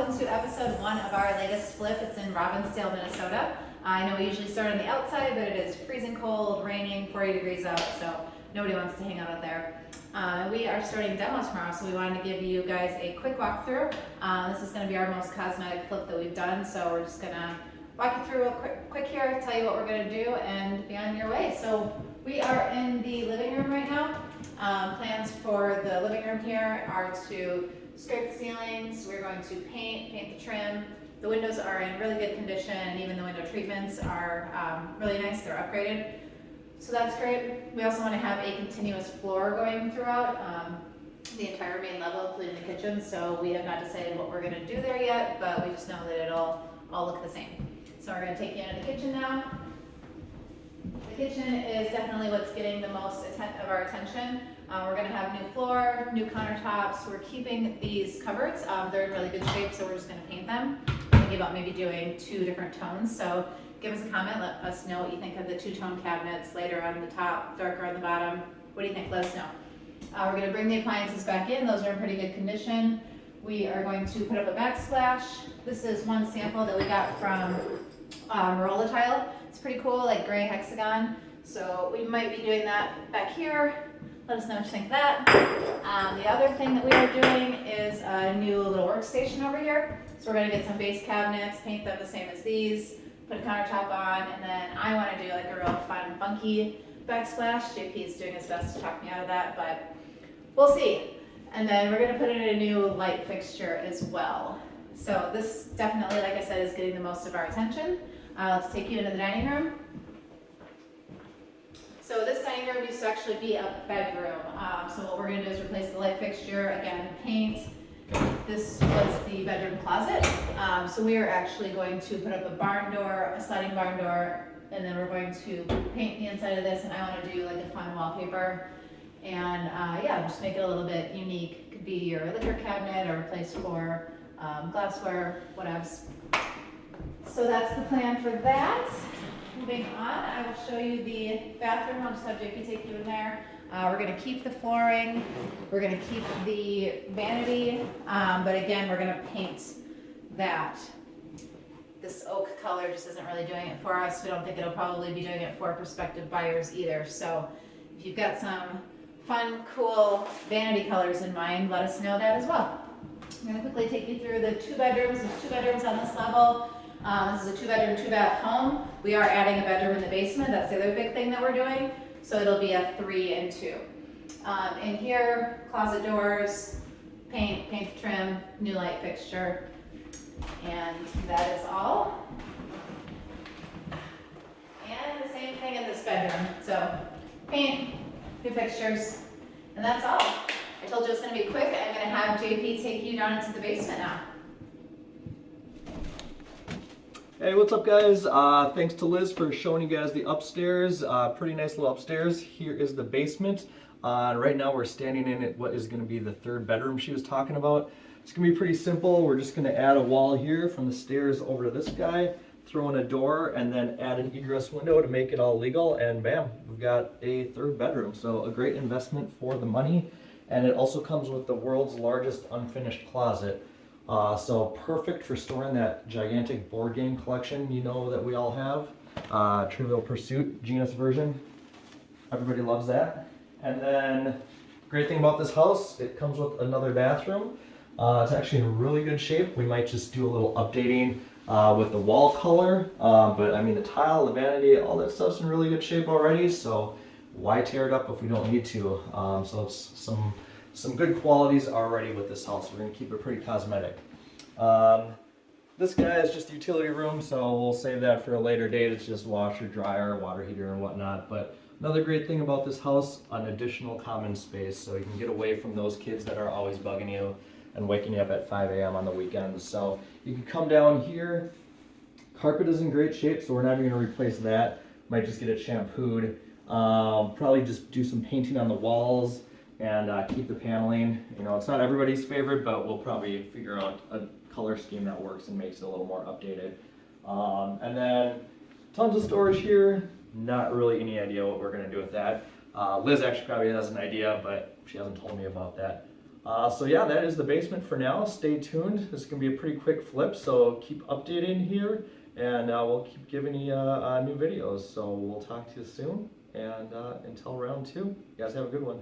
welcome to episode 1 of our latest flip. It's in Robbinsdale, Minnesota. I know we usually start on the outside, but it is freezing cold, raining, 40 degrees out, so nobody wants to hang out there. We are starting demo tomorrow, so we wanted to give you guys a quick walkthrough. This is going to be our most cosmetic flip that we've done, so we're just going to walk you through real quick here, tell you what we're going to do, and be on your way. So we are in the living room right now. Plans for the living room here are to scrape the ceilings. We're going to paint the trim. The windows are in really good condition, and even the window treatments are really nice. They're upgraded, so that's great. We also want to have a continuous floor going throughout the entire main level, including the kitchen. So we have not decided what we're going to do there yet, but we just know that it'll all look the same. So we're going to take you into the kitchen now. The kitchen is definitely what's getting the most of our attention. We're going to have new floor, new countertops. We're keeping these cupboards. They're in really good shape, so we're just going to paint them. I'm thinking about maybe doing 2 different tones. So give us a comment. Let us know what you think of the 2-tone cabinets, lighter on the top, darker on the bottom. What do you think? Let us know. We're going to bring the appliances back in. Those are in pretty good condition. We are going to put up a backsplash. This is one sample that we got from Rolla Tile. It's pretty cool, like gray hexagon. So we might be doing that back here. Let us know what you think of that. The other thing that we are doing is a new little workstation over here. So we're going to get some base cabinets, paint them the same as these, put a countertop on, and then I want to do like a real fun, funky backsplash. JP is doing his best to talk me out of that, but we'll see. And then we're going to put in a new light fixture as well. So this definitely, like I said, is getting the most of our attention. Let's take you into the dining room. So this dining room used to actually be a bedroom. So what we're going to do is replace the light fixture, again, paint. This was the bedroom closet. So we are actually going to put up a barn door, a sliding barn door, and then we're going to paint the inside of this, and I want to do like a fun wallpaper. And yeah, just make it a little bit unique. It could be your liquor cabinet or a place for glassware, whatevs. So that's the plan for that. Moving on, I will show you the bathroom. I'll just have JP take you in there. We're going to keep the flooring. We're going to keep the vanity, but again, we're going to paint that. This oak color just isn't really doing it for us. We don't think it'll probably be doing it for prospective buyers either. So if you've got some fun, cool vanity colors in mind, let us know that as well. I'm going to quickly take you through the 2 bedrooms. There's 2 bedrooms on this level. This is a 2-bedroom, 2-bath home. We are adding a bedroom in the basement. That's the other big thing that we're doing. So it'll be a 3 and 2. In here, closet doors, paint, trim, new light fixture, and that is all. And the same thing in this bedroom. So paint, new fixtures, and that's all. I told you it was going to be quick. I'm going to have JP take you down into the basement now. Hey, what's up guys? Thanks to Liz for showing you guys the upstairs. Pretty nice little upstairs. Here is the basement. Right now we're standing in what is going to be the 3rd bedroom she was talking about. It's going to be pretty simple. We're just going to add a wall here from the stairs over to this guy, throw in a door, and then add an egress window to make it all legal, and bam, we've got a 3rd bedroom. So a great investment for the money, and it also comes with the world's largest unfinished closet. So perfect for storing that gigantic board game collection you know that we all have. Trivial Pursuit, Genus version. Everybody loves that. And then, great thing about this house, it comes with another bathroom. It's actually in really good shape. We might just do a little updating with the wall color. But I mean the tile, the vanity, all that stuff's in really good shape already. So why tear it up if we don't need to? So it's some good qualities already with this house. We're going to keep it pretty cosmetic. This guy is just a utility room, so we'll save that for a later date. It's just washer, dryer, water heater, and whatnot. But another great thing about this house, an additional common space, so you can get away from those kids that are always bugging you and waking you up at 5 a.m. on the weekends. So you can come down here. Carpet is in great shape, so we're not even going to replace that. Might just get it shampooed. Probably just do some painting on the walls and keep the paneling. You know, it's not everybody's favorite, but we'll probably figure out a color scheme that works and makes it a little more updated. And then tons of storage here. Not really any idea what we're going to do with that. Liz actually probably has an idea, but she hasn't told me about that. So yeah, that is the basement for now. Stay tuned. This is going to be a pretty quick flip, so keep updating here, and we'll keep giving you new videos. So we'll talk to you soon, and until round 2, you guys have a good one.